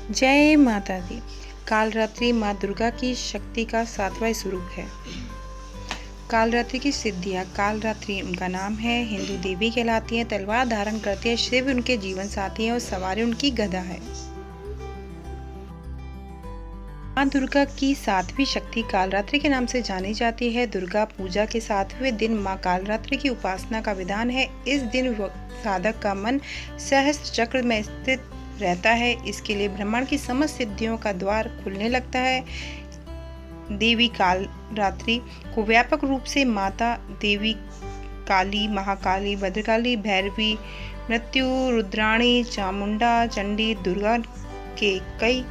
जय माता दी। कालरात्रि माँ दुर्गा की शक्ति का 7वां स्वरूप है। कालरात्रि की सिद्धियाँ। कालरात्रि उनका नाम है, हिंदू देवी कहलाती हैं, तलवार धारण करती है, शिव उनके जीवन साथी हैं और सवारी उनकी गदा है। माँ दुर्गा की 7वीं शक्ति कालरात्रि के नाम से जानी जाती है। दुर्गा पूजा के 7वें दिन माँ कालरात्रि की उपासना का विधान है। इस दिन साधक का मन सहस्त्र चक्र में स्थित रहता है। इसके लिए ब्रह्मांड की समस्त सिद्धियों का द्वार खुलने लगता है। देवी कालरात्रि को व्यापक रूप से माता देवी काली, महाकाली, भद्रकाली, भैरवी, मृत्यु, रुद्राणी, चामुंडा, चंडी, दुर्गा के कई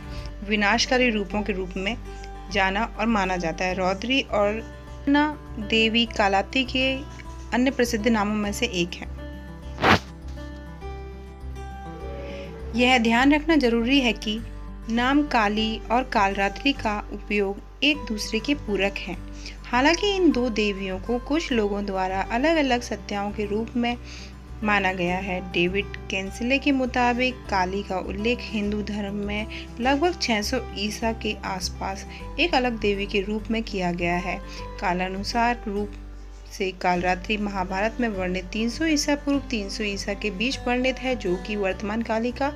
विनाशकारी रूपों के रूप में जाना और माना जाता है। रौद्री और देवी कालाती के अन्य प्रसिद्ध नामों में से एक है। यह ध्यान रखना जरूरी है कि नाम काली और कालरात्रि का उपयोग एक दूसरे के पूरक हैं। हालांकि इन दो देवियों को कुछ लोगों द्वारा अलग अलग सत्ताओं के रूप में माना गया है। डेविड कैंसिले के मुताबिक काली का उल्लेख हिंदू धर्म में लगभग 600 ईसा के आसपास एक अलग देवी के रूप में किया गया है। कालानुसार रूप से कालरात्रि महाभारत में वर्णित 300 ईसा पूर्व 300 ईसा के बीच वर्णित है, जो कि वर्तमान काली का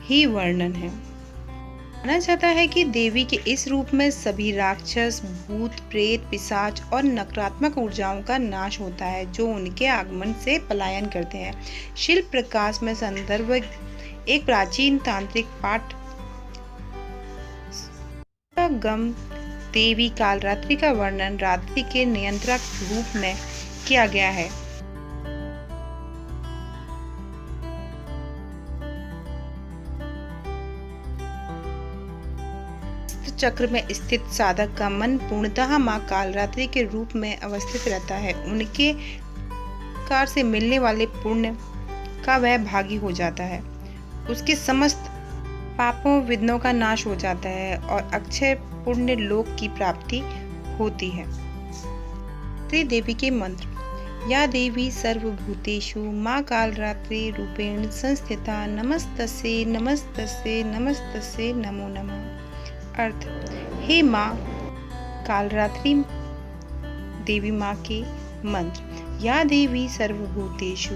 ही वर्णन है। माना जाता है कि देवी के इस रूप में सभी राक्षस, भूत, प्रेत, पिशाच और नकारात्मक ऊर्जाओं का नाश होता है, जो उनके आगमन से पलायन करते हैं। शिल्प प्रकाश में संदर्भ एक प्राचीन तांत्रिक पाठ गम देवी कालरात्रि का वर्णन रात्रि के नियंत्रक रूप में किया गया है। चक्र में स्थित साधक का मन पूर्णतः मां कालरात्रि के रूप में अवस्थित रहता है। उनके कार से मिलने वाले पुण्य का वह भागी हो जाता है। उसके समस्त पापों विघ्नों का नाश हो जाता है और अक्षय पुण्य लोक की प्राप्ति होती है। देवी के मंत्र। या देवी सर्वभूतेषु मां कालरात्रि रूपेण संस्थिता नमस्तस्यै नमस्तस्यै नमस्तस्यै नमो नमः। अर्थ। हे माँ कालरात्रि देवी माँ के मंत्र। या देवी सर्वभूतेषु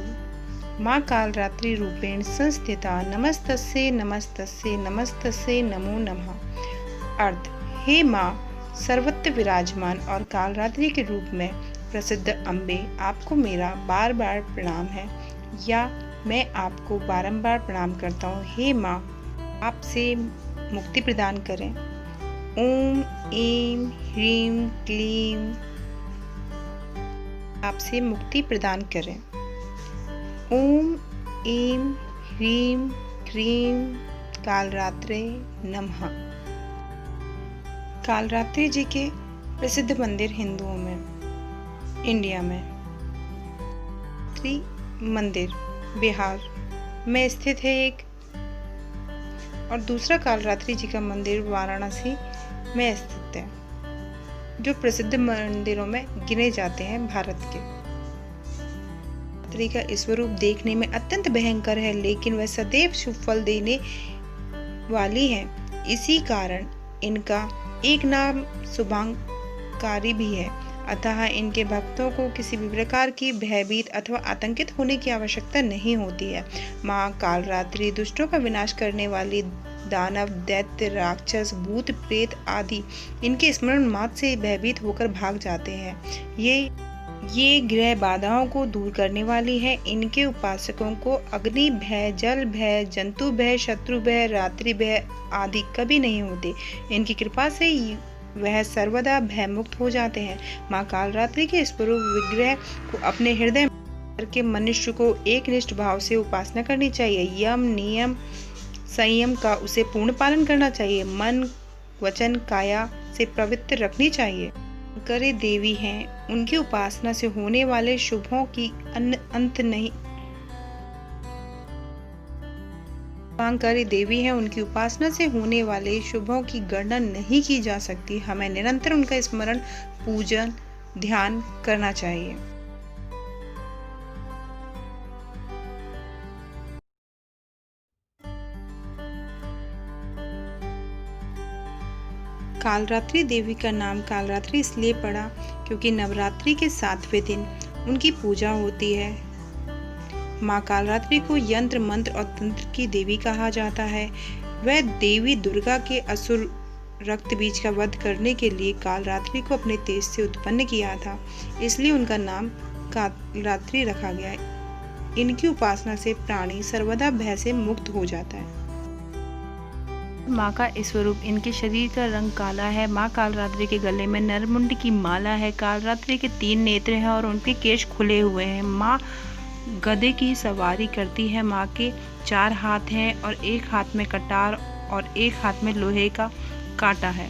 माँ कालरात्रि रूपेण संस्थिता नमस्तस्यै नमस्तस्यै नमस्तस्यै नमो नमः। अर्थ। हे माँ सर्वत्र विराजमान और कालरात्रि के रूप में प्रसिद्ध अम्बे, आपको मेरा बार बार प्रणाम है, या मैं आपको बारंबार प्रणाम करता हूँ। हे माँ आपसे मुक्ति प्रदान करें। ओम ऐं ह्रीं क्लीं आपसे मुक्ति प्रदान करें। ओम ऐं ह्रीं क्लीं कालरात्रे नमः। कालरात्रि जी के प्रसिद्ध मंदिर हिंदुओं में। इंडिया में मंदिर बिहार में स्थित है एक, और दूसरा कालरात्रि जी का मंदिर वाराणसी में स्थित है, जो प्रसिद्ध मंदिरों में गिने जाते हैं भारत के। कालरात्रि का स्वरूप देखने में अत्यंत भयंकर है, लेकिन वह सदैव शुभ फल देने वाली है। इसी कारण इनका एक नाम शुभांकारी भी है। अतः इनके भक्तों को किसी भी प्रकार की भयभीत अथवा आतंकित होने की आवश्यकता नहीं होती है। माँ कालरात्रि दुष्टों का विनाश करने वाली, दानव, दैत्य, राक्षस, भूत, प्रेत आदि इनके स्मरण मात्र से भयभीत होकर भाग जाते हैं। ये ग्रह बाधाओं को दूर करने वाली है। इनके उपासकों को अग्नि भय, जल भय, जंतु भय, शत्रु भय, रात्रि भय आदि कभी नहीं होते। इनकी कृपा से वह सर्वदा भय मुक्त हो जाते हैं। माँ कालरात्रि के स्वरूप विग्रह को अपने हृदय करके मनुष्य को एक निष्ठ भाव से उपासना करनी चाहिए। यम, नियम, संयम का उसे पूर्ण पालन करना चाहिए। मन, वचन, काया से पवित्र रखनी चाहिए। करे देवी हैं, उनकी उपासना से होने वाले शुभों की अंत नहीं। शुभांकारी देवी है, उनकी उपासना से होने वाले शुभों की गणना नहीं की जा सकती। हमें निरंतर उनका स्मरण, पूजन, ध्यान करना चाहिए। कालरात्रि देवी का नाम कालरात्रि इसलिए पड़ा क्योंकि नवरात्रि के 7वें दिन उनकी पूजा होती है। माँ कालरात्रि को यंत्र मंत्र और तंत्र की देवी कहा जाता है। वह देवी दुर्गा के असुर रक्त बीज का वध करने के लिए कालरात्रि को अपने तेज से उत्पन्न किया था, इसलिए उनका नाम कालरात्रि रखा गया है। इनकी उपासना से प्राणी सर्वदा भय से मुक्त हो जाता है। माँ का स्वरूप, इनके शरीर का रंग काला है। माँ कालरात्रि के गले में नरमुंड की माला है। कालरात्रि के 3 नेत्र हैं और उनके केश खुले हुए हैं। माँ गधे की सवारी करती है। माँ के 4 हाथ हैं और एक हाथ में कटार और एक हाथ में लोहे का कांटा है।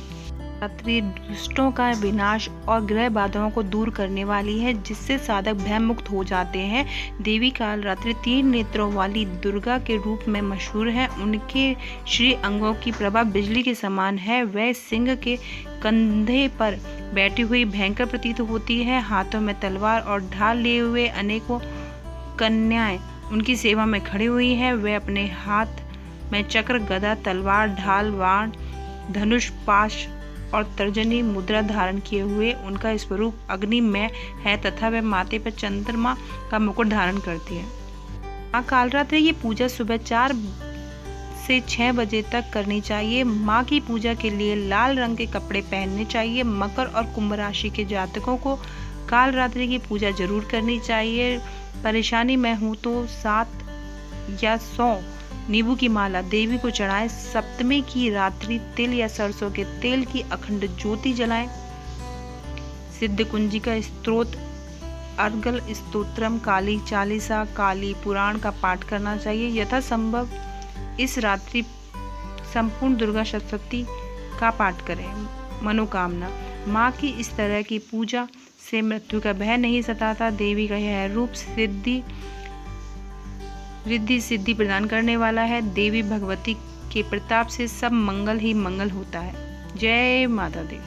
कालरात्रि दुष्टों का विनाश और ग्रह बाधाओं को दूर करने वाली है, जिससे साधक भय मुक्त हो जाते हैं। देवी कालरात्रि 3 नेत्रों वाली दुर्गा के रूप में मशहूर है। उनके श्री अंगों की प्रभा बिजली के समान है। वह सिंह के कंधे पर बैठी हुई भयंकर प्रतीत होती है। हाथों में तलवार और ढाल लिए हुए अनेकों कन्याएं उनकी सेवा में खड़ी हुई है। वह अपने हाथ में चक्र, गदा, तलवार, ढाल, बाण, धनुष, पाश और तर्जनी मुद्रा धारण किए हुए उनका स्वरूप अग्निमय है तथा वह माथे पर चंद्रमा का मुकुट धारण करती है। माँ कालरात्रि की पूजा सुबह 4 से 6 बजे तक करनी चाहिए। माँ की पूजा के लिए लाल रंग के कपड़े पहनने चाहिए। मकर और कुंभ राशि के जातकों को कालरात्रि की पूजा जरूर करनी चाहिए। परेशानी में हूँ तो 7 या 100 नींबू की माला देवी को चढ़ाएं। सप्तमी की रात्रि तिल या सरसों के तेल की अखंड ज्योति जलाएं। सिद्ध कुंजी का स्तोत्र, अर्गल स्तोत्रम, काली चालीसा, काली पुराण का पाठ करना चाहिए। यथासंभव इस रात्रि संपूर्ण दुर्गा सप्तशती का पाठ करें। मनोकामना, माँ की इस तरह की पूजा से मृत्यु का भय नहीं सताता। देवी का यह रूप रिद्धि सिद्धि प्रदान करने वाला है। देवी भगवती के प्रताप से सब मंगल ही मंगल होता है। जय माता दी।